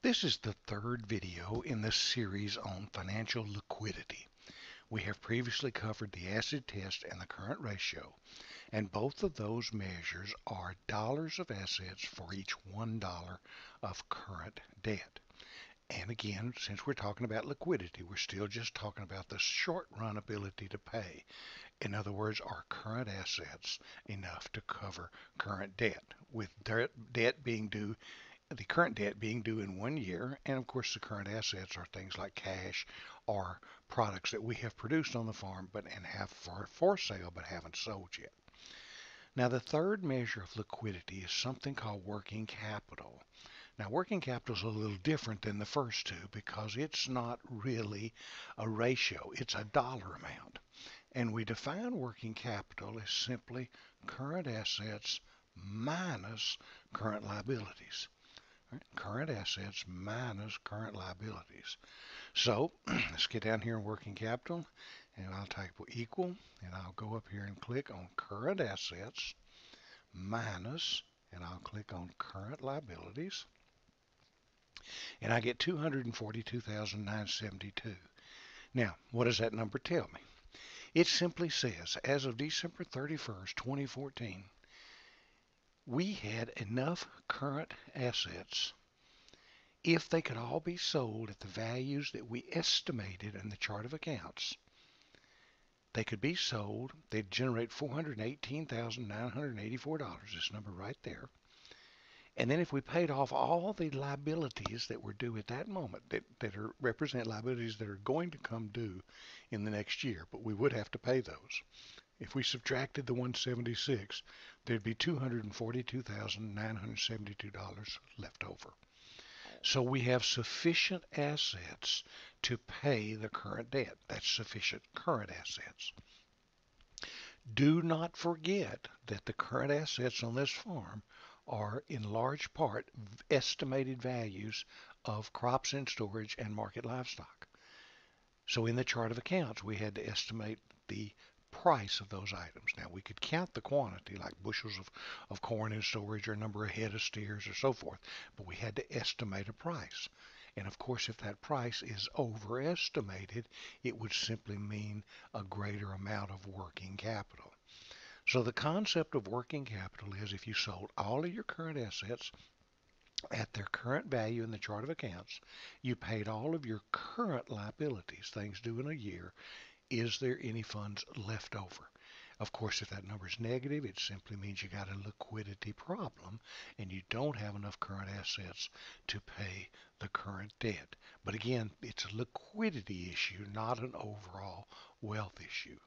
This is the third video in the series on financial liquidity. We have previously covered the acid test and the current ratio, and both of those measures are dollars of assets for each $1 of current debt. And again, since we're talking about liquidity, we're still just talking about the short run ability to pay. In other words, are current assets enough to cover current debt, with debt being due the current debt being due in 1 year, and of course the current assets are things like cash or products that we have produced on the farm and have for sale but haven't sold yet. Now the third measure of liquidity is something called working capital. Now working capital is a little different than the first two because it's not really a ratio, it's a dollar amount. And we define working capital as simply current assets minus current liabilities. Right? Current assets minus current liabilities. So let's get down here in working capital, and I'll type equal, and I'll go up here and click on current assets minus, and I'll click on current liabilities, and I get 242,972. Now, what does that number tell me? It simply says, as of December 31st, 2014, we had enough current assets if they could all be sold at the values that we estimated in the chart of accounts. They could be sold, they'd generate $418,984, this number right there. And then if we paid off all the liabilities that were due at that moment, that represent liabilities that are going to come due in the next year, but we would have to pay those. If we subtracted the 176, there'd be $242,972 left over. So we have sufficient assets to pay the current debt. That's sufficient current assets. Do not forget that the current assets on this farm are in large part estimated values of crops in storage and market livestock. So in the chart of accounts, we had to estimate the price of those items. Now we could count the quantity, like bushels of corn in storage or number of head of steers or so forth, but we had to estimate a price. And of course, if that price is overestimated, it would simply mean a greater amount of working capital. So the concept of working capital is if you sold all of your current assets at their current value in the chart of accounts, you paid all of your current liabilities, things due in a year, is there any funds left over? Of course, if that number is negative, it simply means you got a liquidity problem and you don't have enough current assets to pay the current debt. But again, it's a liquidity issue, not an overall wealth issue.